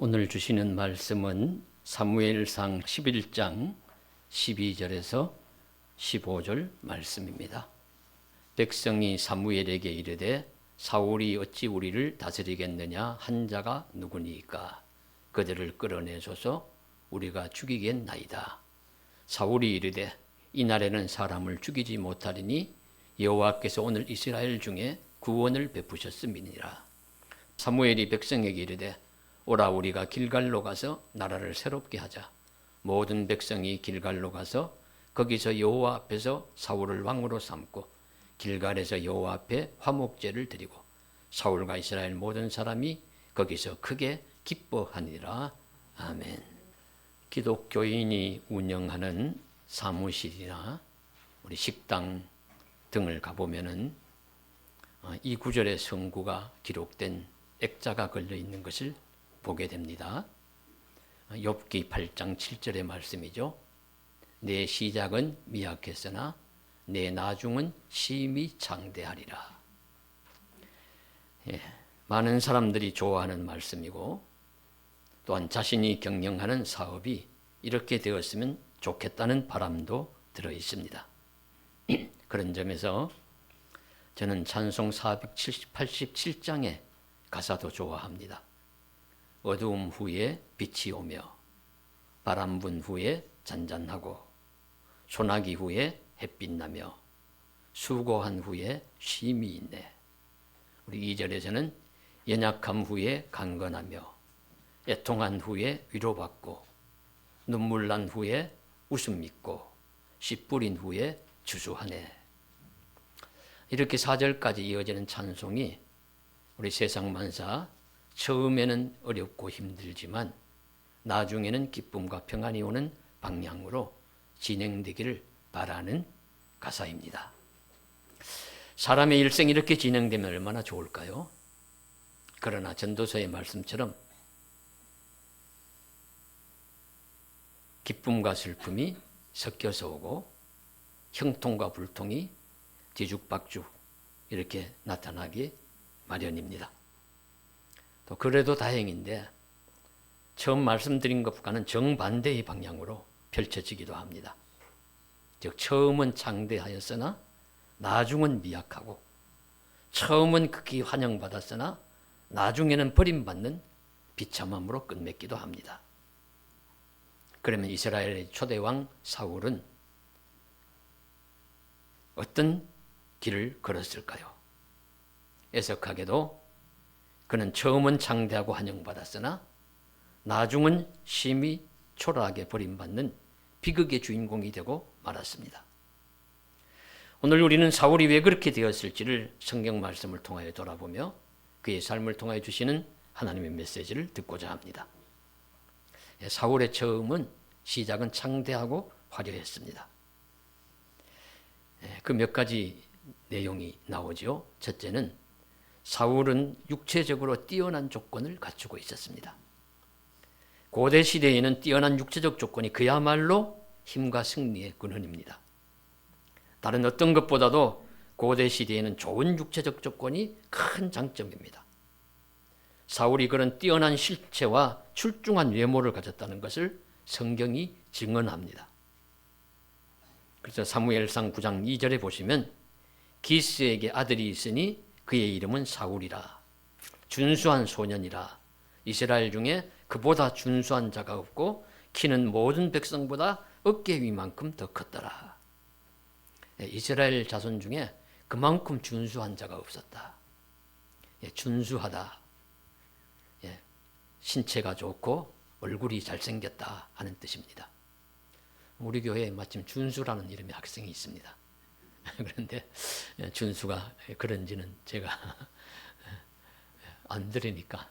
오늘 주시는 말씀은 사무엘상 11장 12절에서 15절 말씀입니다. 백성이 사무엘에게 이르되 사울이 어찌 우리를 다스리겠느냐 한 자가 누구니까 그들을 끌어내소서 우리가 죽이겠나이다. 사울이 이르되 이날에는 사람을 죽이지 못하리니 여호와께서 오늘 이스라엘 중에 구원을 베푸셨음이니라. 사무엘이 백성에게 이르되 오라 우리가 길갈로 가서 나라를 새롭게 하자. 모든 백성이 길갈로 가서 거기서 여호와 앞에서 사울을 왕으로 삼고 길갈에서 여호와 앞에 화목제를 드리고 사울과 이스라엘 모든 사람이 거기서 크게 기뻐하니라. 아멘. 기독교인이 운영하는 사무실이나 우리 식당 등을 가보면은 이 구절의 성구가 기록된 액자가 걸려 있는 것을 보게 됩니다. 욥기 8장 7절의 말씀이죠. 내 시작은 미약했으나 내 나중은 심히 장대하리라. 많은 사람들이 좋아하는 말씀이고 또한 자신이 경영하는 사업이 이렇게 되었으면 좋겠다는 바람도 들어 있습니다. 그런 점에서 저는 찬송 487장의 가사도 좋아합니다. 어두움 후에 빛이 오며 바람 분 후에 잔잔하고 소나기 후에 햇빛 나며 수고한 후에 쉼이 있네. 우리 2절에서는 연약함 후에 강건하며 애통한 후에 위로받고 눈물 난 후에 웃음 있고 씨 뿌린 후에 주수하네. 이렇게 4절까지 이어지는 찬송이 우리 세상 만사 처음에는 어렵고 힘들지만 나중에는 기쁨과 평안이 오는 방향으로 진행되기를 바라는 가사입니다. 사람의 일생이 이렇게 진행되면 얼마나 좋을까요? 그러나 전도서의 말씀처럼 기쁨과 슬픔이 섞여서 오고 형통과 불통이 뒤죽박죽 이렇게 나타나기 마련입니다. 또 그래도 다행인데 처음 말씀드린 것과는 정반대의 방향으로 펼쳐지기도 합니다. 즉 처음은 장대하였으나 나중은 미약하고 처음은 극히 환영받았으나 나중에는 버림받는 비참함으로 끝맺기도 합니다. 그러면 이스라엘의 초대왕 사울은 어떤 길을 걸었을까요? 애석하게도 그는 처음은 장대하고 환영받았으나 나중은 심히 초라하게 버림받는 비극의 주인공이 되고 말았습니다. 오늘 우리는 사울이 왜 그렇게 되었을지를 성경 말씀을 통하여 돌아보며 그의 삶을 통하여 주시는 하나님의 메시지를 듣고자 합니다. 사울의 처음은 시작은 창대하고 화려했습니다. 그 몇 가지 내용이 나오죠. 첫째는 사울은 육체적으로 뛰어난 조건을 갖추고 있었습니다. 고대 시대에는 뛰어난 육체적 조건이 그야말로 힘과 승리의 근원입니다. 다른 어떤 것보다도 고대 시대에는 좋은 육체적 조건이 큰 장점입니다. 사울이 그런 뛰어난 실체와 출중한 외모를 가졌다는 것을 성경이 증언합니다. 그래서 사무엘상 9장 2절에 보시면 기스에게 아들이 있으니 그의 이름은 사울이라. 준수한 소년이라. 이스라엘 중에 그보다 준수한 자가 없고 키는 모든 백성보다 어깨 위만큼 더 컸더라. 이스라엘 자손 중에 그만큼 준수한 자가 없었다. 준수하다. 신체가 좋고 얼굴이 잘생겼다 하는 뜻입니다. 우리 교회에 마침 준수라는 이름의 학생이 있습니다. 그런데 준수가 그런지는 제가 안 들으니까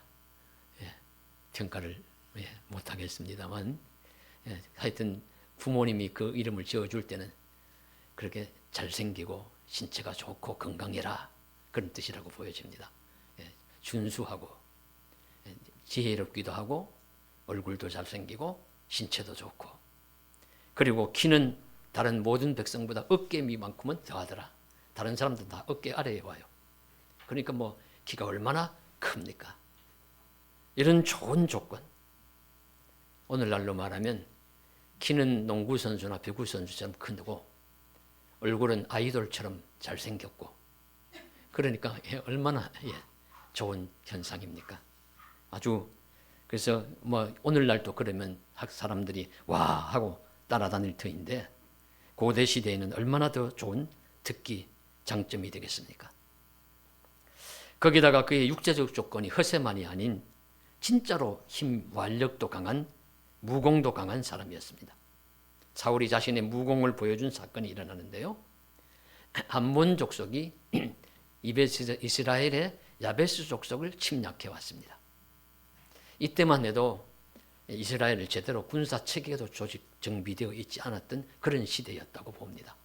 평가를 못하겠습니다만 하여튼 부모님이 그 이름을 지어줄 때는 그렇게 잘생기고 신체가 좋고 건강해라 그런 뜻이라고 보여집니다. 준수하고 지혜롭기도 하고 얼굴도 잘생기고 신체도 좋고 그리고 키는 다른 모든 백성보다 어깨 미만큼은 더하더라. 다른 사람들은 다 어깨 아래에 와요. 그러니까 키가 얼마나 큽니까? 이런 좋은 조건, 오늘날로 말하면 키는 농구 선수나 배구 선수처럼 크고 얼굴은 아이돌처럼 잘생겼고 그러니까 얼마나 좋은 현상입니까? 아주 그래서 뭐 오늘날도 그러면 사람들이 와 하고 따라다닐 터인데 고대 시대에는 얼마나 더 좋은 특기 장점이 되겠습니까? 거기다가 그의 육체적 조건이 허세만이 아닌 진짜로 힘, 완력도 강한 무공도 강한 사람이었습니다. 사울이 자신의 무공을 보여준 사건이 일어나는데요. 암몬 족속이 이스라엘의 야베스 족속을 침략해 왔습니다. 이때만 해도 이스라엘을 제대로 군사 체계도 조직 정비되어 있지 않았던 그런 시대였다고 봅니다.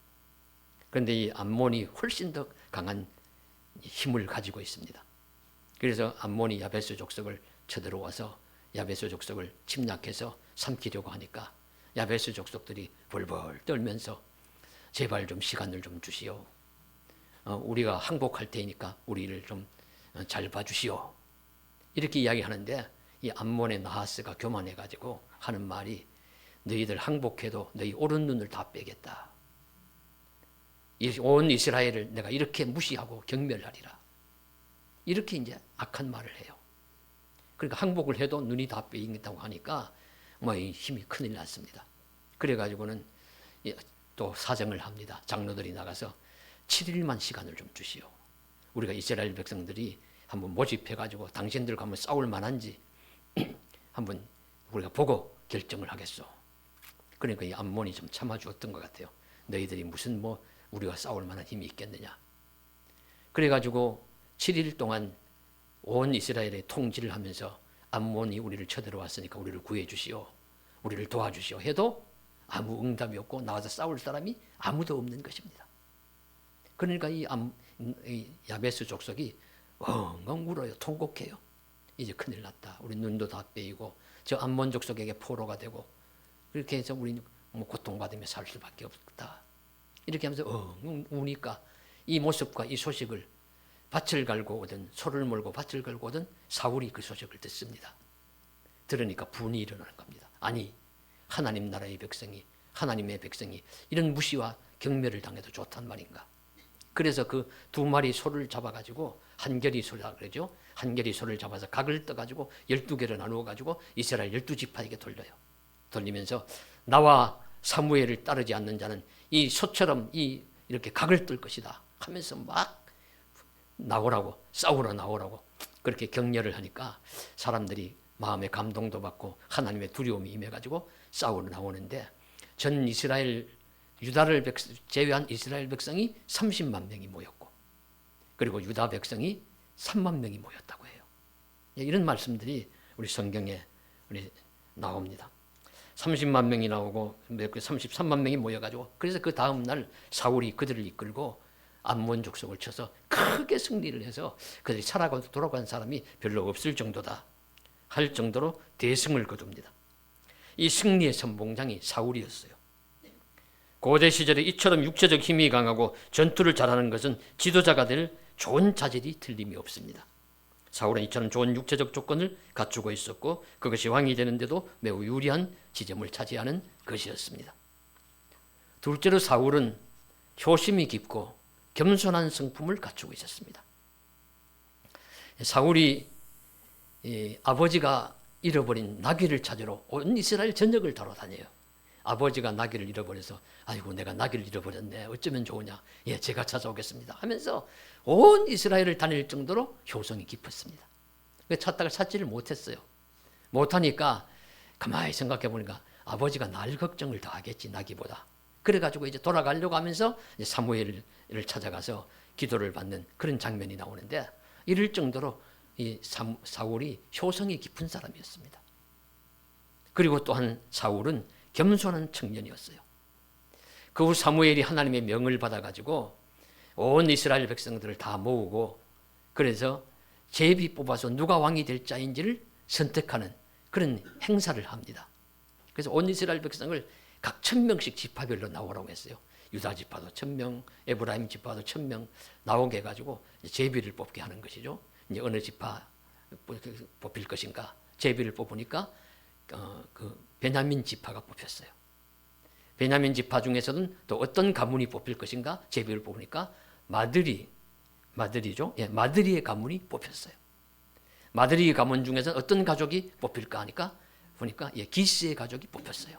그런데 이 암몬이 훨씬 더 강한 힘을 가지고 있습니다. 그래서 암몬이 야베스 족속을 쳐들어와서 야베스 족속을 침략해서 삼키려고 하니까 야베스 족속들이 벌벌 떨면서 제발 좀 시간을 좀 주시오. 우리가 항복할 테니까 우리를 좀 잘 봐주시오. 이렇게 이야기하는데 이 암몬의 나하스가 교만해가지고 하는 말이 너희들 항복해도 너희 오른 눈을 다 빼겠다. 온 이스라엘을 내가 이렇게 무시하고 경멸하리라. 이렇게 이제 악한 말을 해요. 그러니까 항복을 해도 눈이 다 빼인다고 하니까 뭐 힘이 큰일 났습니다. 그래가지고는 또 사정을 합니다. 장로들이 나가서 7일만 시간을 좀 주시오. 우리가 이스라엘 백성들이 한번 모집해가지고 당신들과 한번 싸울 만한지 한번 우리가 보고 결정을 하겠소. 그러니까 이 암몬이 좀 참아주었던 것 같아요. 너희들이 무슨 뭐 우리가 싸울 만한 힘이 있겠느냐. 그래가지고 7일 동안 온 이스라엘의 통치를 하면서 암몬이 우리를 쳐들어왔으니까 우리를 구해주시오. 우리를 도와주시오 해도 아무 응답이 없고 나와서 싸울 사람이 아무도 없는 것입니다. 그러니까 이 야베스 족속이 엉엉 울어요. 통곡해요. 이제 큰일 났다. 우리 눈도 다 빼이고 저 암몬 족속에게 포로가 되고 그렇게 해서 우리는 뭐 고통받으며 살 수밖에 없다. 이렇게 하면서 엉엉 우니까 이 모습과 이 소식을 밭을 갈고 오든 소를 몰고 밭을 갈고 오든 사울이 그 소식을 듣습니다. 들으니까 분이 일어나는 겁니다. 아니 하나님 나라의 백성이 하나님의 백성이 이런 무시와 경멸을 당해도 좋단 말인가. 그래서 그 2마리 소를 잡아가지고 한결이 소라 그러죠. 한결이 소를 잡아서 각을 떠가지고 12개로 나누어가지고 이스라엘 12지파에게 돌려요. 돌리면서 나와 사무엘을 따르지 않는 자는 이 소처럼 이렇게 각을 뜰 것이다 하면서 막 나오라고 싸우러 나오라고 그렇게 격려를 하니까 사람들이 마음의 감동도 받고 하나님의 두려움이 임해가지고 싸우러 나오는데 전 이스라엘 유다를 제외한 이스라엘 백성이 30만 명이 모였고 그리고 유다 백성이 3만 명이 모였다고 해요. 이런 말씀들이 우리 성경에 나옵니다. 30만 명이 나오고 33만 명이 모여가지고 그래서 그 다음 날 사울이 그들을 이끌고 암몬 족속을 쳐서 크게 승리를 해서 그들이 살아가고 돌아간 사람이 별로 없을 정도다 할 정도로 대승을 거둡니다. 이 승리의 선봉장이 사울이었어요. 고대 시절에 이처럼 육체적 힘이 강하고 전투를 잘하는 것은 지도자가 될 좋은 자질이 틀림이 없습니다. 사울은 이처럼 좋은 육체적 조건을 갖추고 있었고 그것이 왕이 되는데도 매우 유리한 지점을 차지하는 것이었습니다. 둘째로 사울은 효심이 깊고 겸손한 성품을 갖추고 있었습니다. 사울이 아버지가 잃어버린 나귀를 찾으러 온 이스라엘 전역을 돌아다녀요. 아버지가 나귀를 잃어버려서 아이고 내가 나귀를 잃어버렸네 어쩌면 좋으냐 예 제가 찾아오겠습니다 하면서 온 이스라엘을 다닐 정도로 효성이 깊었습니다. 찾다가 찾지를 못했어요. 못하니까 가만히 생각해 보니까 아버지가 날 걱정을 더 하겠지 나귀보다. 그래가지고 이제 돌아가려고 하면서 이제 사무엘을 찾아가서 기도를 받는 그런 장면이 나오는데 이럴 정도로 이 사울이 효성이 깊은 사람이었습니다. 그리고 또한 사울은 겸손한 청년이었어요. 그 후 사무엘이 하나님의 명을 받아가지고 온 이스라엘 백성들을 다 모으고 그래서 제비 뽑아서 누가 왕이 될 자인지를 선택하는 그런 행사를 합니다. 그래서 온 이스라엘 백성을 각 1000명씩 지파별로 나오라고 했어요. 유다 지파도 1000명, 에브라임 지파도 1000명 나오게 해가지고 제비를 뽑게 하는 것이죠. 이제 어느 지파 뽑힐 것인가 제비를 뽑으니까 그 베냐민 지파가 뽑혔어요. 베냐민 지파 중에서는 또 어떤 가문이 뽑힐 것인가 제비를 뽑으니까 마드리죠. 예, 마드리의 가문이 뽑혔어요. 마드리 가문 중에서 어떤 가족이 뽑힐까 하니까 보니까 예, 기스의 가족이 뽑혔어요.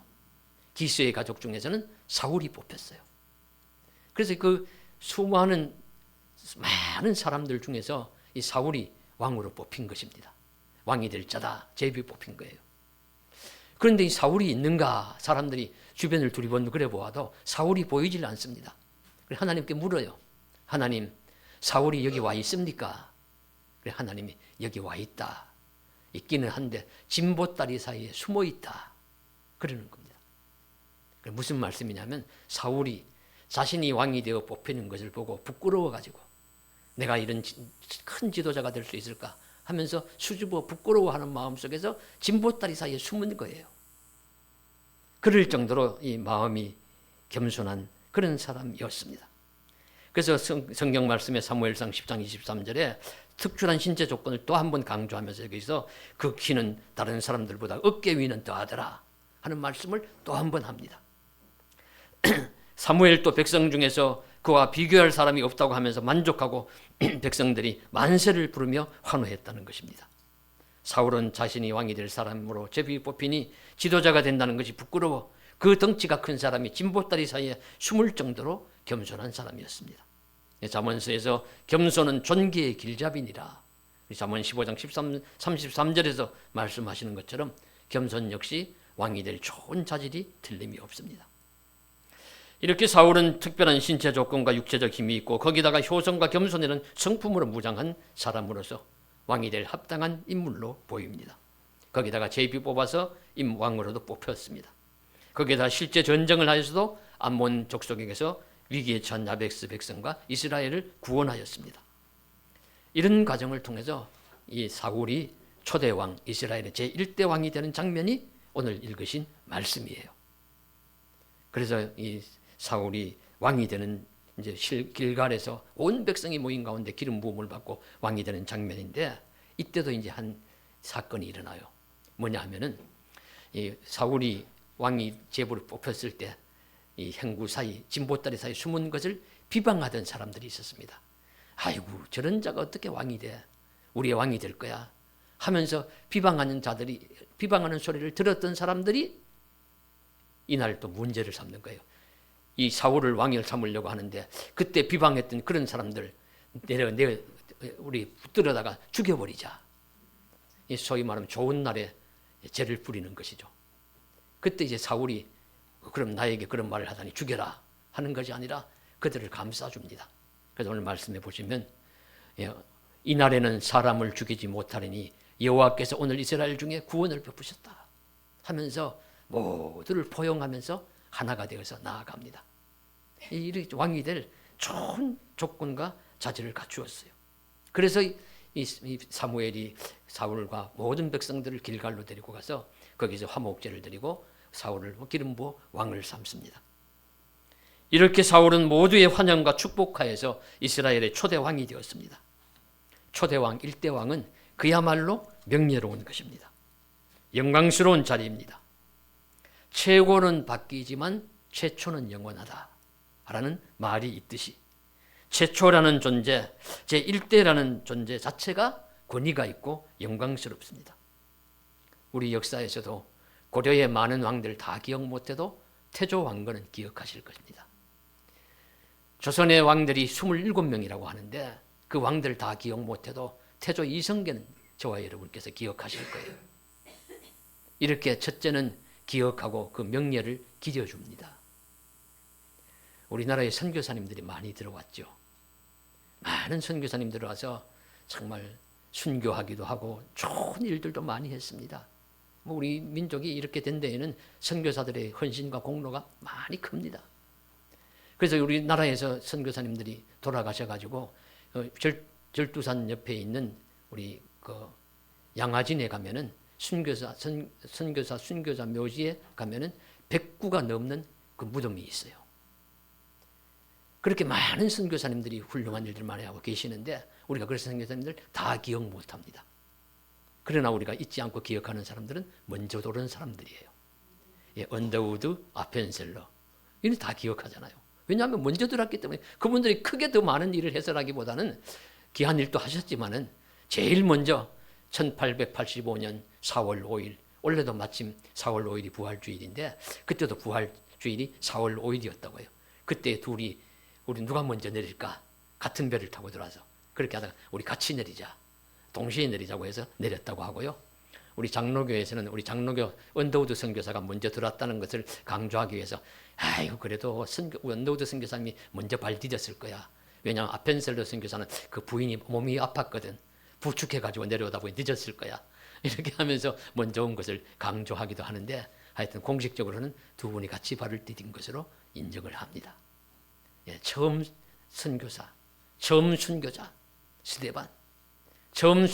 기스의 가족 중에서는 사울이 뽑혔어요. 그래서 그 수많은 많은 사람들 중에서 이 사울이 왕으로 뽑힌 것입니다. 왕이 될 자다 제비 뽑힌 거예요. 그런데 이 사울이 있는가 사람들이 주변을 두리번 그래 보아도 사울이 보이질 않습니다. 그래서 하나님께 물어요. 하나님, 사울이 여기 와 있습니까? 그래 하나님이 여기 와 있다. 있기는 한데 진보다리 사이에 숨어 있다. 그러는 겁니다. 무슨 말씀이냐면 사울이 자신이 왕이 되어 뽑히는 것을 보고 부끄러워가지고 내가 이런 큰 지도자가 될 수 있을까 하면서 수줍어 부끄러워하는 마음속에서 진보다리 사이에 숨은 거예요. 그럴 정도로 이 마음이 겸손한 그런 사람이었습니다. 그래서 성경 말씀의 사무엘상 10장 23절에 특출한 신체 조건을 또 한 번 강조하면서 여기서 그 키는 다른 사람들보다 어깨 위는 더하더라 하는 말씀을 또 한 번 합니다. 사무엘 또 백성 중에서 그와 비교할 사람이 없다고 하면서 만족하고 백성들이 만세를 부르며 환호했다는 것입니다. 사울은 자신이 왕이 될 사람으로 제비 뽑히니 지도자가 된다는 것이 부끄러워 그 덩치가 큰 사람이 진보다리 사이에 숨을 정도로 겸손한 사람이었습니다. 잠언서에서 겸손은 존귀의 길잡이니라. 잠언 15장 33절에서 말씀하시는 것처럼 겸손 역시 왕이 될 좋은 자질이 틀림이 없습니다. 이렇게 사울은 특별한 신체 조건과 육체적 힘이 있고 거기다가 효성과 겸손이라는 성품으로 무장한 사람으로서 왕이 될 합당한 인물로 보입니다. 거기다가 제비 뽑아서 왕으로도 뽑혔습니다. 거기에다 실제 전쟁을 하여서도 암몬 족속에게서 위기에 처한 야베스 백성과 이스라엘을 구원하였습니다. 이런 과정을 통해서 이 사울이 초대왕 이스라엘의 제1대 왕이 되는 장면이 오늘 읽으신 말씀이에요. 그래서 이 사울이 왕이 되는 이제 길갈에서 온 백성이 모인 가운데 기름 부음을 받고 왕이 되는 장면인데 이때도 이제 한 사건이 일어나요. 뭐냐 하면은 이 사울이 왕이 제부를 뽑혔을 때 이 행구 사이, 진보다리 사이 숨은 것을 비방하던 사람들이 있었습니다. 아이고 저런 자가 어떻게 왕이 돼? 우리의 왕이 될 거야 하면서 비방하는 자들이 비방하는 소리를 들었던 사람들이 이날 또 문제를 삼는 거예요. 이 사울을 왕을 삼으려고 하는데 그때 비방했던 그런 사람들 우리 붙들어다가 죽여버리자. 소위 말하면 좋은 날에 죄를 뿌리는 것이죠. 그때 이제 사울이 그럼 나에게 그런 말을 하다니 죽여라 하는 것이 아니라 그들을 감싸줍니다. 그래서 오늘 말씀해 보시면 이날에는 사람을 죽이지 못하리니 여호와께서 오늘 이스라엘 중에 구원을 베푸셨다 하면서 모두를 포용하면서 하나가 되어서 나아갑니다. 이 왕이 될 좋은 조건과 자질을 갖추었어요. 그래서 이 사무엘이 사울과 모든 백성들을 길갈로 데리고 가서 거기서 화목제를 드리고 사울을 기름 부어 왕을 삼습니다. 이렇게 사울은 모두의 환영과 축복하에서 이스라엘의 초대 왕이 되었습니다. 초대 왕, 1대 왕은 그야말로 명예로운 것입니다. 영광스러운 자리입니다. 최고는 바뀌지만 최초는 영원하다 라는 말이 있듯이 최초라는 존재, 제1대라는 존재 자체가 권위가 있고 영광스럽습니다. 우리 역사에서도 고려의 많은 왕들 다 기억 못해도 태조 왕건은 기억하실 것입니다. 조선의 왕들이 27명이라고 하는데 그 왕들 다 기억 못해도 태조 이성계는 저와 여러분께서 기억하실 거예요. 이렇게 첫째는 기억하고 그 명예를 기려줍니다. 우리나라에 선교사님들이 많이 들어왔죠. 많은 선교사님들 와서 정말 순교하기도 하고 좋은 일들도 많이 했습니다. 우리 민족이 이렇게 된 데에는 선교사들의 헌신과 공로가 많이 큽니다. 그래서 우리나라에서 선교사님들이 돌아가셔가지고 절두산 옆에 있는 우리 그 양화진에 가면은 선교사 순교자 묘지에 가면은 100구가 넘는 그 무덤이 있어요. 그렇게 많은 선교사님들이 훌륭한 일들 많이 하고 계시는데 우리가 그래서 선교사님들 다 기억 못합니다. 그러나 우리가 잊지 않고 기억하는 사람들은 먼저 도는 사람들이에요. 예, 언더우드, 아펜셀러 이는 다 기억하잖아요. 왜냐하면 먼저 들었기 때문에 그분들이 크게 더 많은 일을 해서라기보다는 귀한 일도 하셨지만은 제일 먼저 1885년 4월 5일 원래도 마침 4월 5일이 부활주일인데 그때도 부활주일이 4월 5일이었다고 해요. 그때 둘이 우리 누가 먼저 내릴까? 같은 배를 타고 들어와서 그렇게 하다가 우리 같이 내리자. 동시에 내리자고 해서 내렸다고 하고요. 우리 장로교에서는 우리 장로교 언더우드 선교사가 먼저 들어왔다는 것을 강조하기 위해서 아이고 그래도 언더우드 선교사님이 먼저 발 디뎠을 거야. 왜냐하면 아펜셀러 선교사는 그 부인이 몸이 아팠거든. 부축해가지고 내려오다 보니 늦었을 거야. 이렇게 하면서 먼저 온 것을 강조하기도 하는데 하여튼 공식적으로는 두 분이 같이 발을 디딘 것으로 인정을 합니다. 예, 처음 선교사, 처음 순교자 스데반, 처음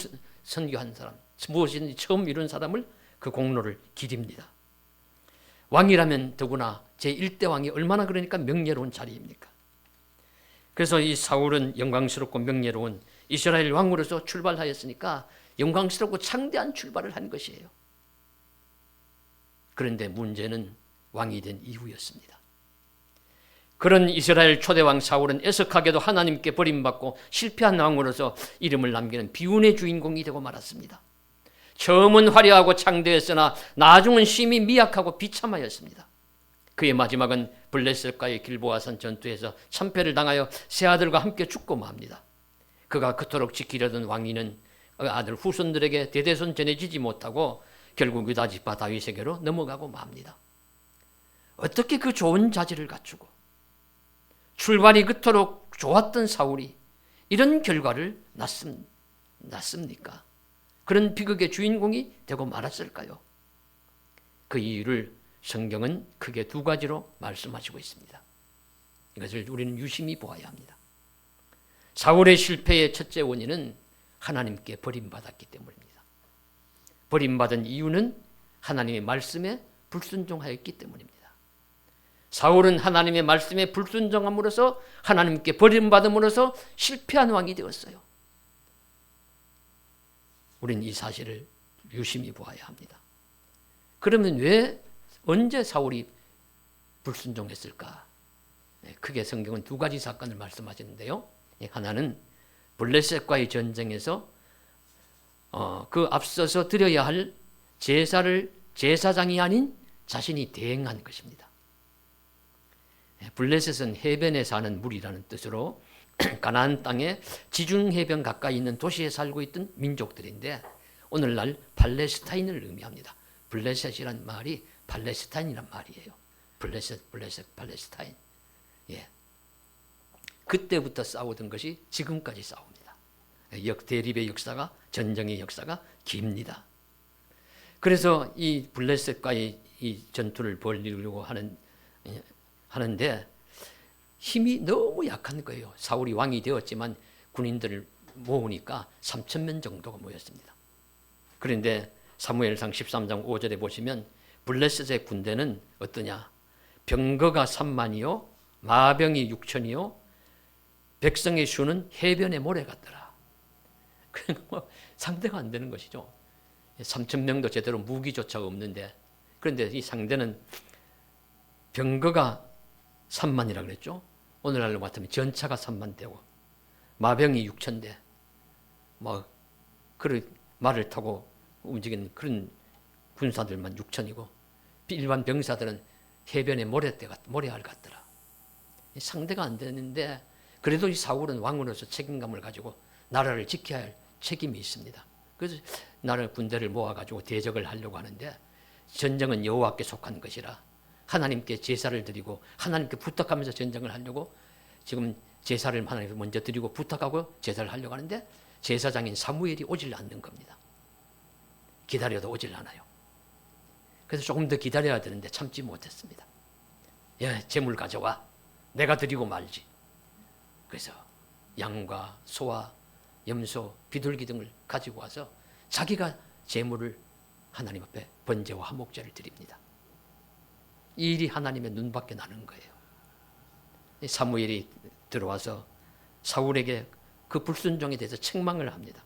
선교한 사람, 무엇이든지 처음 이룬 사람을 그 공로를 기립니다. 왕이라면 더구나 제1대 왕이 얼마나 그러니까 명예로운 자리입니까? 그래서 이 사울은 영광스럽고 명예로운 이스라엘 왕으로서 출발하였으니까 영광스럽고 창대한 출발을 한 것이에요. 그런데 문제는 왕이 된 이후였습니다. 그런 이스라엘 초대왕 사울은 애석하게도 하나님께 버림받고 실패한 왕으로서 이름을 남기는 비운의 주인공이 되고 말았습니다. 처음은 화려하고 창대했으나 나중은 심히 미약하고 비참하였습니다. 그의 마지막은 블레셋과의 길보아산 전투에서 참패를 당하여 세 아들과 함께 죽고 맙니다. 그가 그토록 지키려던 왕위는 아들 후손들에게 대대손 전해지지 못하고 결국 유다 지파 다윗에게로 넘어가고 맙니다. 어떻게 그 좋은 자질을 갖추고 출발이 그토록 좋았던 사울이 이런 결과를 낳습니까? 그런 비극의 주인공이 되고 말았을까요? 그 이유를 성경은 크게 두 가지로 말씀하시고 있습니다. 이것을 우리는 유심히 보아야 합니다. 사울의 실패의 첫째 원인은 하나님께 버림받았기 때문입니다. 버림받은 이유는 하나님의 말씀에 불순종하였기 때문입니다. 사울은 하나님의 말씀에 불순종함으로써 하나님께 버림받음으로써 실패한 왕이 되었어요. 우리는 이 사실을 유심히 보아야 합니다. 그러면 언제 사울이 불순종했을까? 크게 성경은 두 가지 사건을 말씀하시는데요. 하나는 블레셋과의 전쟁에서 그 앞서서 드려야 할 제사를 제사장이 아닌 자신이 대행한 것입니다. 블레셋은 해변에 사는 무리라는 뜻으로 가나안 땅에 지중 해변 가까이 있는 도시에 살고 있던 민족들인데 오늘날 팔레스타인을 의미합니다. 블레셋이란 말이 팔레스타인이란 말이에요. 블레셋, 팔레스타인. 예. 그때부터 싸우던 것이 지금까지 싸웁니다. 대립의 역사가, 전쟁의 역사가 깁니다. 그래서 이 블레셋과의 이 전투를 벌이려고 하는데 힘이 너무 약한 거예요. 사울이 왕이 되었지만 군인들을 모으니까 3,000명 정도가 모였습니다. 그런데 사무엘상 13장 5절에 보시면 블레셋의 군대는 어떠냐? 병거가 3만이요 마병이 6천이요 백성의 수는 해변의 모래 같더라. 그러니까 상대가 안 되는 것이죠. 3,000명도 제대로 무기조차 없는데 그런데 이 상대는 병거가 3만이라 그랬죠. 오늘날로 같으면 전차가 3만 대고 마병이 6,000대 그 말을 타고 움직이는 그런 군사들만 6,000이고 일반 병사들은 해변의 모래알 같더라. 상대가 안 되는데 그래도 이 사울은 왕으로서 책임감을 가지고 나라를 지켜야 할 책임이 있습니다. 그래서 나라의 군대를 모아가지고 대적을 하려고 하는데 전쟁은 여호와께 속한 것이라 하나님께 제사를 드리고 하나님께 부탁하면서 전쟁을 하려고 지금 제사를 하나님께 먼저 드리고 부탁하고 제사를 하려고 하는데 제사장인 사무엘이 오질 않는 겁니다. 기다려도 오질 않아요. 그래서 조금 더 기다려야 되는데 참지 못했습니다. 예, 재물 가져와. 내가 드리고 말지. 그래서 양과 소와 염소, 비둘기 등을 가지고 와서 자기가 제물을 하나님 앞에 번제와 화목제를 드립니다. 이 일이 하나님의 눈밖에 나는 거예요. 사무엘이 들어와서 사울에게 그 불순종에 대해서 책망을 합니다.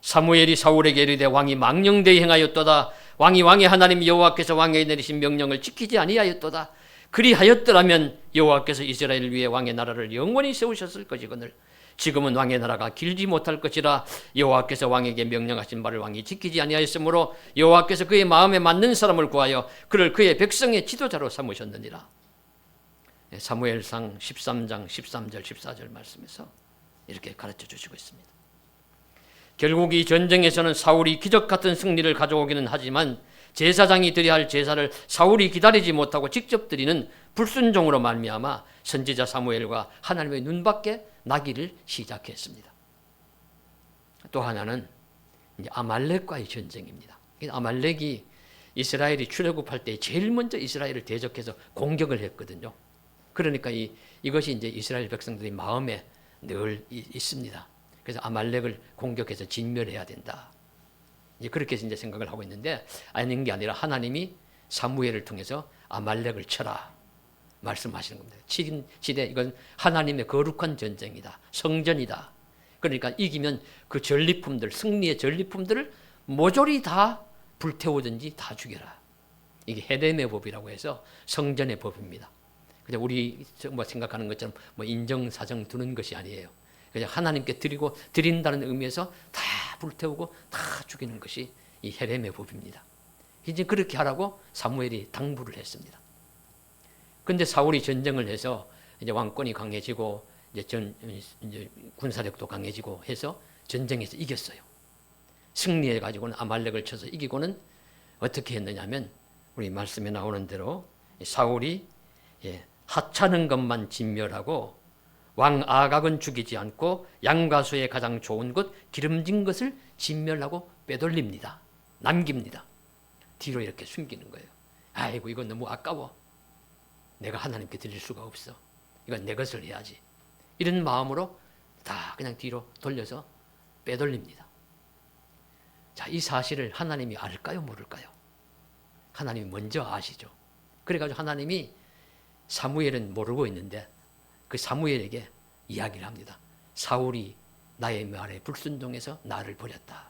사무엘이 사울에게 이르되 왕이 망령되이 행하였도다. 왕이 하나님 여호와께서 왕에게 내리신 명령을 지키지 아니하였도다. 그리하였더라면 여호와께서 이스라엘을 위해 왕의 나라를 영원히 세우셨을 것이거늘 지금은 왕의 나라가 길지 못할 것이라. 여호와께서 왕에게 명령하신 바를 왕이 지키지 아니하였으므로 여호와께서 그의 마음에 맞는 사람을 구하여 그를 그의 백성의 지도자로 삼으셨느니라. 사무엘상 13장 13절 14절 말씀에서 이렇게 가르쳐 주시고 있습니다. 결국 이 전쟁에서는 사울이 기적 같은 승리를 가져오기는 하지만 제사장이 드려야 할 제사를 사울이 기다리지 못하고 직접 드리는 불순종으로 말미암아 선지자 사무엘과 하나님의 눈밖에 나기를 시작했습니다. 또 하나는 이제 아말렉과의 전쟁입니다. 아말렉이 이스라엘이 출애굽할 때 제일 먼저 이스라엘을 대적해서 공격을 했거든요. 그러니까 이것이 이제 이스라엘 백성들의 마음에 늘 있습니다. 그래서 아말렉을 공격해서 진멸해야 된다. 이제 그렇게 이제 생각을 하고 있는데 아닌 게 아니라 하나님이 사무엘을 통해서 아말렉을 쳐라 말씀하시는 겁니다. 치긴 시대 이건 하나님의 거룩한 전쟁이다. 성전이다. 그러니까 이기면 그 전리품들, 승리의 전리품들을 모조리 다 불태우든지 다 죽여라. 이게 헤렘의 법이라고 해서 성전의 법입니다. 그냥 우리 생각하는 것처럼 인정사정 두는 것이 아니에요. 그냥 하나님께 드린다는 의미에서 다 불태우고 다 죽이는 것이 이 헤렘의 법입니다. 이제 그렇게 하라고 사무엘이 당부를 했습니다. 그런데 사울이 전쟁을 해서 이제 왕권이 강해지고 이제 군사력도 강해지고 해서 전쟁에서 이겼어요. 승리해 가지고는 아말렉을 쳐서 이기고는 어떻게 했느냐면 우리 말씀에 나오는 대로 사울이 하찮은 것만 진멸하고 왕 아각은 죽이지 않고 양가수의 가장 좋은 것 기름진 것을 진멸하고 빼돌립니다. 남깁니다. 뒤로 이렇게 숨기는 거예요. 아이고 이건 너무 아까워. 내가 하나님께 드릴 수가 없어. 이건 내 것을 해야지. 이런 마음으로 다 그냥 뒤로 돌려서 빼돌립니다. 자, 이 사실을 하나님이 알까요? 모를까요? 하나님이 먼저 아시죠. 그래가지고 하나님이 사무엘은 모르고 있는데 그 사무엘에게 이야기를 합니다. 사울이 나의 말에 불순종해서 나를 버렸다.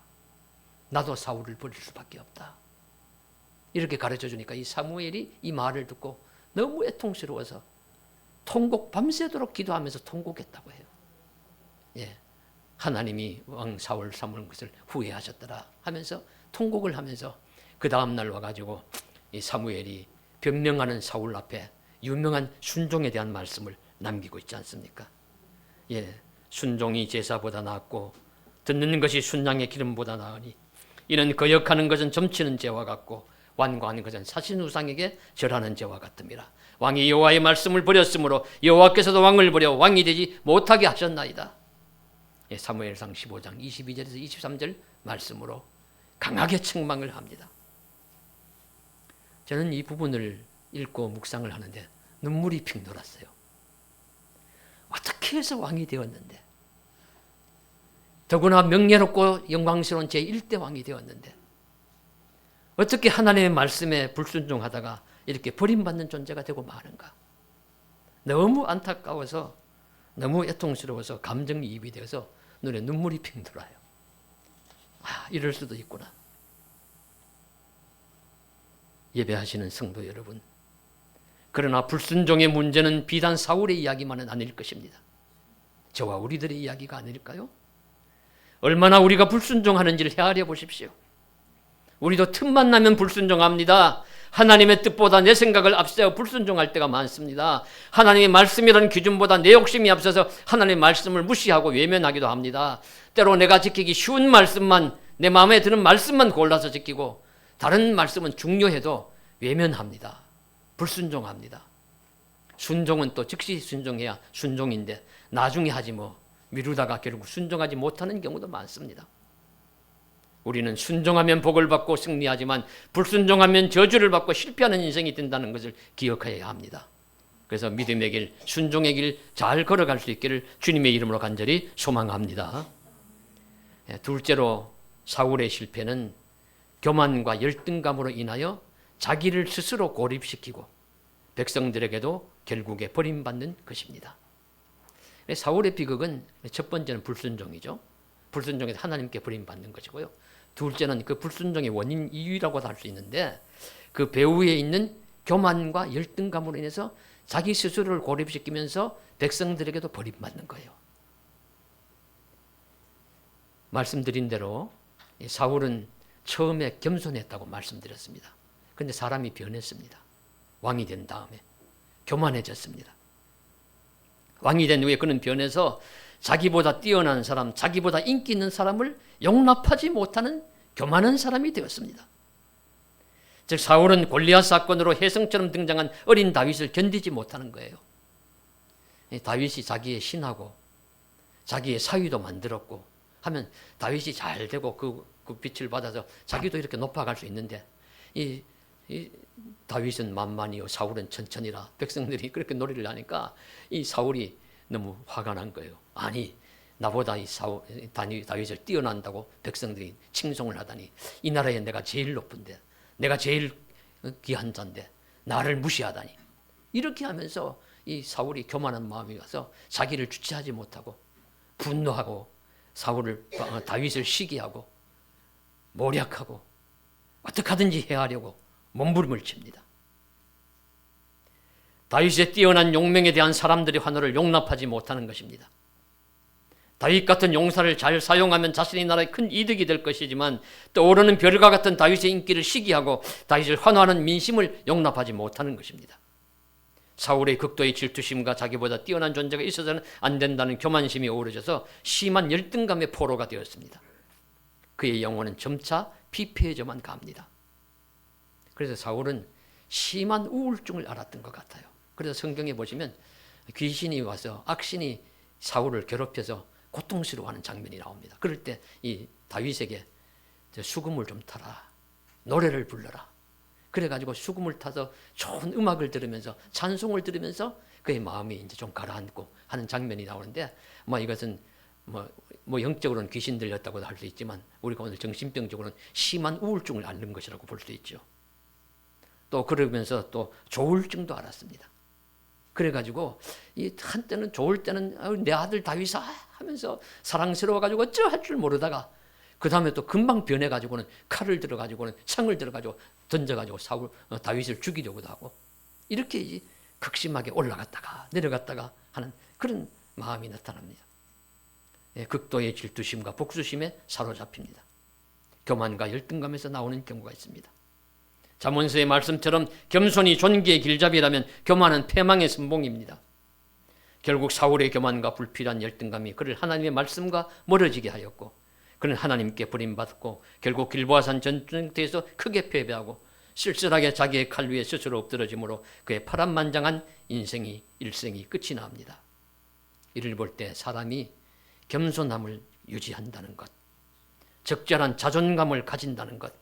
나도 사울을 버릴 수밖에 없다. 이렇게 가르쳐 주니까 이 사무엘이 이 말을 듣고 너무 애통스러워서 밤새도록 기도하면서 통곡했다고 해요. 하나님이 왕 사울 삼은 것을 후회하셨더라 하면서 통곡을 하면서 그 다음날 와가지고 이 사무엘이 변명하는 사울 앞에 유명한 순종에 대한 말씀을 남기고 있지 않습니까? 순종이 제사보다 낫고 듣는 것이 순양의 기름보다 나으니 이는 거역하는 것은 점치는 죄와 같고 완고하는 것은 사신 우상에게 절하는 죄와 같음이라. 왕이 여호와의 말씀을 버렸으므로 여호와께서도 왕을 버려 왕이 되지 못하게 하셨나이다. 사무엘상 15장 22절에서 23절 말씀으로 강하게 책망을 합니다. 저는 이 부분을 읽고 묵상을 하는데 눈물이 픽 돌았어요. 어떻게 해서 왕이 되었는데, 더구나 명예롭고 영광스러운 제1대 왕이 되었는데 어떻게 하나님의 말씀에 불순종하다가 이렇게 버림받는 존재가 되고 마는가. 너무 안타까워서 너무 애통스러워서 감정이입이 되어서 눈에 눈물이 핑 돌아요. 이럴 수도 있구나. 예배하시는 성도 여러분, 그러나 불순종의 문제는 비단 사울의 이야기만은 아닐 것입니다. 저와 우리들의 이야기가 아닐까요? 얼마나 우리가 불순종하는지를 헤아려 보십시오. 우리도 틈만 나면 불순종합니다. 하나님의 뜻보다 내 생각을 앞세워 불순종할 때가 많습니다. 하나님의 말씀이라는 기준보다 내 욕심이 앞서서 하나님의 말씀을 무시하고 외면하기도 합니다. 때로 내가 지키기 쉬운 말씀만, 내 마음에 드는 말씀만 골라서 지키고 다른 말씀은 중요해도 외면합니다. 불순종합니다. 순종은 또 즉시 순종해야 순종인데 나중에 하지 미루다가 결국 순종하지 못하는 경우도 많습니다. 우리는 순종하면 복을 받고 승리하지만 불순종하면 저주를 받고 실패하는 인생이 된다는 것을 기억해야 합니다. 그래서 믿음의 길, 순종의 길 잘 걸어갈 수 있기를 주님의 이름으로 간절히 소망합니다. 둘째로 사울의 실패는 교만과 열등감으로 인하여 자기를 스스로 고립시키고 백성들에게도 결국에 버림받는 것입니다. 사울의 비극은 첫 번째는 불순종이죠. 불순종에서 하나님께 버림받는 것이고요. 둘째는 그 불순종의 원인 이유라고도 할 수 있는데 그 배후에 있는 교만과 열등감으로 인해서 자기 스스로를 고립시키면서 백성들에게도 버림받는 거예요. 말씀드린 대로 사울은 처음에 겸손했다고 말씀드렸습니다. 그런데 사람이 변했습니다. 왕이 된 다음에 교만해졌습니다. 왕이 된 후에 그는 변해서 자기보다 뛰어난 사람, 자기보다 인기 있는 사람을 용납하지 못하는 교만한 사람이 되었습니다. 즉 사울은 골리앗 사건으로 혜성처럼 등장한 어린 다윗을 견디지 못하는 거예요. 다윗이 자기의 신하고 자기의 사위도 만들었고 하면 다윗이 잘 되고 그 빛을 받아서 자기도 이렇게 높아갈 수 있는데 이 다윗은 만만이요 사울은 천천히라 백성들이 그렇게 놀이를 하니까 이 사울이 너무 화가 난 거예요. 아니 나보다 이 다윗을 뛰어난다고 백성들이 칭송을 하다니 이 나라에 내가 제일 높은데 내가 제일 귀한 자인데 나를 무시하다니 이렇게 하면서 이 사울이 교만한 마음이 와서 자기를 주체하지 못하고 분노하고 다윗을 시기하고 모략하고 어떻게 하든지 해하려고 몸부림을 칩니다. 다윗의 뛰어난 용맹에 대한 사람들의 환호를 용납하지 못하는 것입니다. 다윗 같은 용사를 잘 사용하면 자신의 나라에 큰 이득이 될 것이지만 떠오르는 별과 같은 다윗의 인기를 시기하고 다윗을 환호하는 민심을 용납하지 못하는 것입니다. 사울의 극도의 질투심과 자기보다 뛰어난 존재가 있어서는 안 된다는 교만심이 어우러져서 심한 열등감의 포로가 되었습니다. 그의 영혼은 점차 피폐해져만 갑니다. 그래서 사울은 심한 우울증을 앓았던 것 같아요. 그래서 성경에 보시면 귀신이 와서 악신이 사울을 괴롭혀서 고통스러워하는 장면이 나옵니다. 그럴 때 이 다윗에게 수금을 좀 타라, 노래를 불러라. 그래가지고 수금을 타서 좋은 음악을 들으면서 찬송을 들으면서 그의 마음이 이제 좀 가라앉고 하는 장면이 나오는데 이것은 영적으로는 귀신 들렸다고도 할 수 있지만 우리가 오늘 정신병적으로는 심한 우울증을 앓는 것이라고 볼 수 있죠. 또 그러면서 또 조울증도 앓았습니다. 그래가지고 한때는 좋을 때는 내 아들 다윗아 하면서 사랑스러워가지고 어쩌 할 줄 모르다가 그 다음에 또 금방 변해가지고는 칼을 들어가지고는 창을 들어가지고 던져가지고 다윗을 죽이려고도 하고 이렇게 극심하게 올라갔다가 내려갔다가 하는 그런 마음이 나타납니다. 극도의 질투심과 복수심에 사로잡힙니다. 교만과 열등감에서 나오는 경우가 있습니다. 잠언서의 말씀처럼 겸손이 존귀의 길잡이라면 교만은 패망의 선봉입니다. 결국 사울의 교만과 불필요한 열등감이 그를 하나님의 말씀과 멀어지게 하였고 그는 하나님께 버림받고 결국 길보아산 전쟁터에서 크게 패배하고 쓸쓸하게 자기의 칼 위에 스스로 엎드러짐으로 그의 파란만장한 일생이 끝이 납니다. 이를 볼 때 사람이 겸손함을 유지한다는 것, 적절한 자존감을 가진다는 것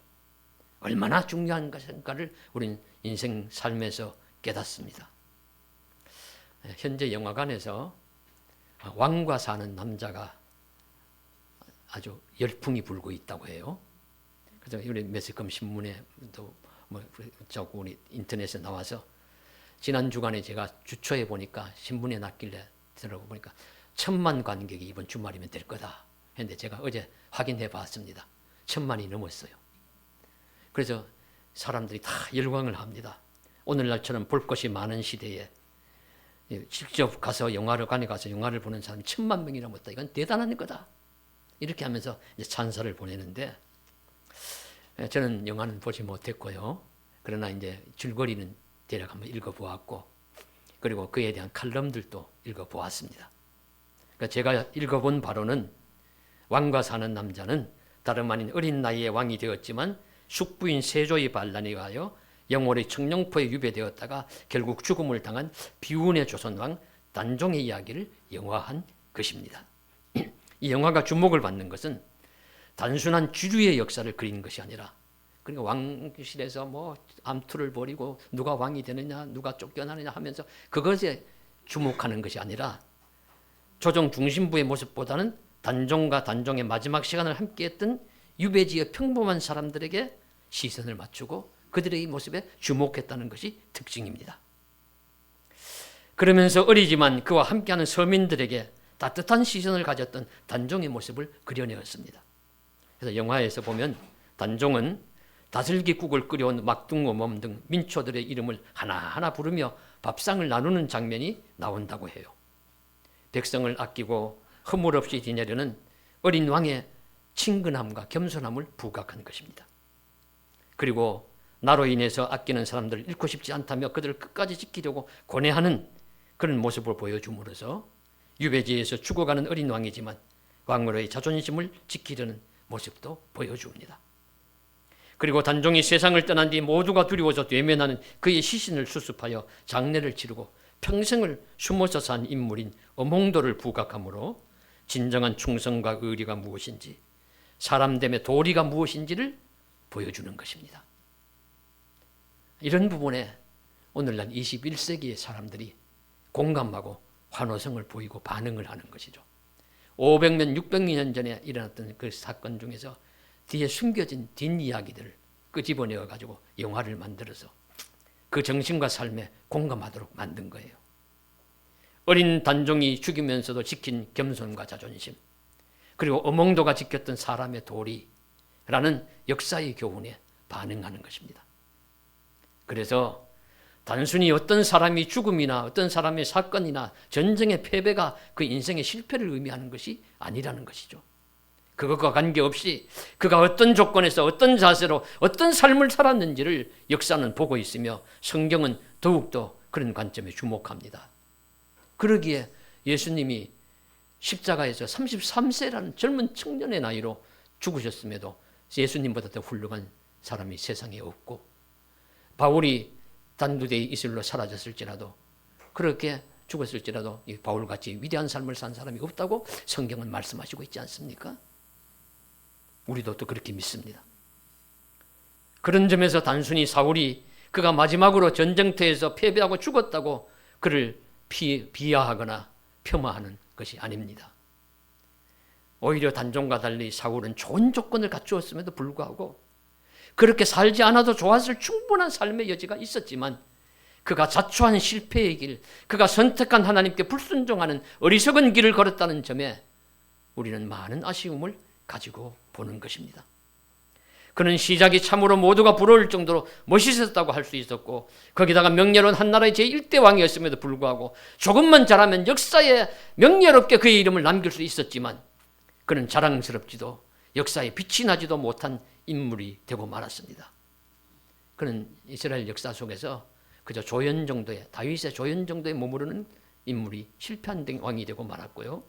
얼마나 중요한 것인가를 우리는 인생 삶에서 깨닫습니다. 현재 영화관에서 왕과 사는 남자가 아주 열풍이 불고 있다고 해요. 그래서 우리 매스컴 신문에도 우리 인터넷에 나와서 지난 주간에 제가 주초에 보니까 신문에 났길래 들어보니까 1000만 관객이 이번 주말이면 될 거다 했는데 제가 어제 확인해 봤습니다. 1000만이 넘었어요. 그래서 사람들이 다 열광을 합니다. 오늘날처럼 볼 것이 많은 시대에 직접 가서 영화관에 가서 영화를 보는 사람이 1000만 명이 넘었다. 이건 대단한 거다. 이렇게 하면서 이제 찬사를 보내는데 저는 영화는 보지 못했고요. 그러나 이제 줄거리는 대략 한번 읽어보았고 그리고 그에 대한 칼럼들도 읽어보았습니다. 그러니까 제가 읽어본 바로는 왕과 사는 남자는 다름 아닌 어린 나이에 왕이 되었지만 숙부인 세조의 반란에 의하여 영월의 청룡포에 유배되었다가 결국 죽음을 당한 비운의 조선왕 단종의 이야기를 영화한 것입니다. 이 영화가 주목을 받는 것은 단순한 주류의 역사를 그린 것이 아니라 그러니까 왕실에서 암투를 벌이고 누가 왕이 되느냐 누가 쫓겨나느냐 하면서 그것에 주목하는 것이 아니라 조정 중심부의 모습보다는 단종과 단종의 마지막 시간을 함께했던 유배지의 평범한 사람들에게 시선을 맞추고 그들의 모습에 주목했다는 것이 특징입니다. 그러면서 어리지만 그와 함께하는 서민들에게 따뜻한 시선을 가졌던 단종의 모습을 그려내었습니다. 그래서 영화에서 보면 단종은 다슬기국을 끓여온 막둥어멈 등 민초들의 이름을 하나하나 부르며 밥상을 나누는 장면이 나온다고 해요. 백성을 아끼고 허물 없이 지내려는 어린 왕의 친근함과 겸손함을 부각한 것입니다. 그리고 나로 인해서 아끼는 사람들을 잃고 싶지 않다며 그들을 끝까지 지키려고 고뇌하는 그런 모습을 보여줌으로써 유배지에서 죽어가는 어린 왕이지만 왕으로의 자존심을 지키려는 모습도 보여줍니다. 그리고 단종이 세상을 떠난 뒤 모두가 두려워서 외면하는 그의 시신을 수습하여 장례를 치르고 평생을 숨어서 산 인물인 어몽도를 부각하므로 진정한 충성과 의리가 무엇인지, 사람됨의 도리가 무엇인지를 보여주는 것입니다. 이런 부분에 오늘날 21세기의 사람들이 공감하고 환호성을 보이고 반응을 하는 것이죠. 500년, 600년 전에 일어났던 그 사건 중에서 뒤에 숨겨진 뒷이야기들을 끄집어내어 가지고 영화를 만들어서 그 정신과 삶에 공감하도록 만든 거예요. 어린 단종이 죽이면서도 지킨 겸손과 자존심, 그리고 어몽도가 지켰던 사람의 도리라는 역사의 교훈에 반응하는 것입니다. 그래서 단순히 어떤 사람이 죽음이나 어떤 사람의 사건이나 전쟁의 패배가 그 인생의 실패를 의미하는 것이 아니라는 것이죠. 그것과 관계없이 그가 어떤 조건에서 어떤 자세로 어떤 삶을 살았는지를 역사는 보고 있으며 성경은 더욱더 그런 관점에 주목합니다. 그러기에 예수님이 십자가에서 33세라는 젊은 청년의 나이로 죽으셨음에도 예수님보다 더 훌륭한 사람이 세상에 없고, 바울이 단두대의 이슬로 사라졌을지라도, 그렇게 죽었을지라도 이 바울같이 위대한 삶을 산 사람이 없다고 성경은 말씀하시고 있지 않습니까? 우리도 또 그렇게 믿습니다. 그런 점에서 단순히 사울이 그가 마지막으로 전쟁터에서 패배하고 죽었다고 그를 비하하거나 폄하하는 것이 아닙니다. 오히려 단종과 달리 사울은 좋은 조건을 갖추었음에도 불구하고 그렇게 살지 않아도 좋았을 충분한 삶의 여지가 있었지만 그가 자초한 실패의 길, 그가 선택한 하나님께 불순종하는 어리석은 길을 걸었다는 점에 우리는 많은 아쉬움을 가지고 보는 것입니다. 그는 시작이 참으로 모두가 부러울 정도로 멋있었다고 할 수 있었고, 거기다가 명예로운 한나라의 제1대 왕이었음에도 불구하고 조금만 잘하면 역사에 명예롭게 그의 이름을 남길 수 있었지만 그는 자랑스럽지도 역사에 빛이 나지도 못한 인물이 되고 말았습니다. 그는 이스라엘 역사 속에서 그저 조연 정도의, 다윗의 조연 정도에 머무르는 인물이 실패한 왕이 되고 말았고요.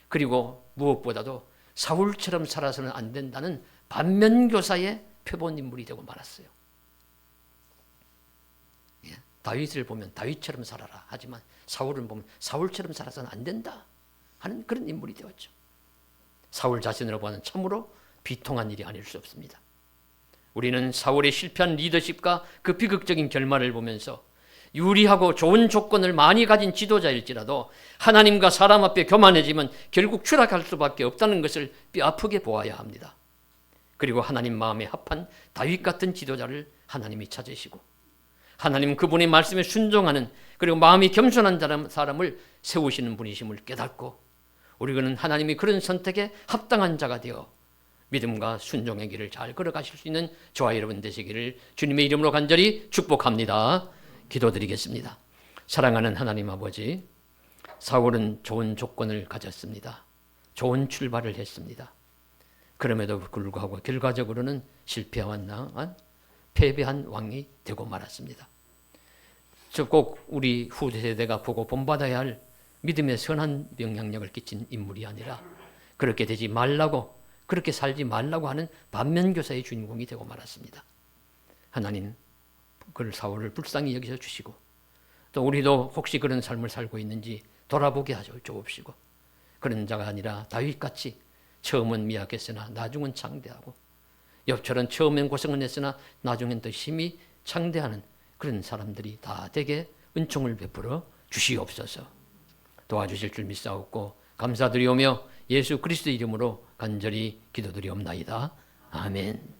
그리고 무엇보다도 사울처럼 살아서는 안 된다는 반면교사의 표본 인물이 되고 말았어요. 예, 다윗을 보면 다윗처럼 살아라 하지만 사울을 보면 사울처럼 살아서는 안 된다 하는 그런 인물이 되었죠. 사울 자신으로 보면 참으로 비통한 일이 아닐 수 없습니다. 우리는 사울의 실패한 리더십과 그 비극적인 결말을 보면서 유리하고 좋은 조건을 많이 가진 지도자일지라도 하나님과 사람 앞에 교만해지면 결국 추락할 수밖에 없다는 것을 뼈아프게 보아야 합니다. 그리고 하나님 마음에 합한 다윗 같은 지도자를 하나님이 찾으시고 하나님 그분의 말씀에 순종하는, 그리고 마음이 겸손한 사람을 세우시는 분이심을 깨닫고 우리는 하나님이 그런 선택에 합당한 자가 되어 믿음과 순종의 길을 잘 걸어가실 수 있는 저와 여러분 되시기를 주님의 이름으로 간절히 축복합니다. 기도드리겠습니다. 사랑하는 하나님 아버지, 사울은 좋은 조건을 가졌습니다. 좋은 출발을 했습니다. 그럼에도 불구하고 결과적으로는 실패한 패배한 왕이 되고 말았습니다. 꼭 우리 후대 세대가 보고 본받아야 할 믿음의 선한 영향력을 끼친 인물이 아니라 그렇게 되지 말라고, 그렇게 살지 말라고 하는 반면교사의 주인공이 되고 말았습니다. 하나님, 그를 사울을 불쌍히 여기서 주시고 또 우리도 혹시 그런 삶을 살고 있는지 돌아보게 하죠. 주옵시고 그런 자가 아니라 다윗같이 처음은 미약했으나 나중은 창대하고 욥처럼 처음엔 고생은 했으나 나중엔 더 심히 창대하는 그런 사람들이 다 되게 은총을 베풀어 주시옵소서. 도와주실 줄 믿사옵고 감사드리오며 예수 그리스도 이름으로 간절히 기도드리옵나이다. 아멘.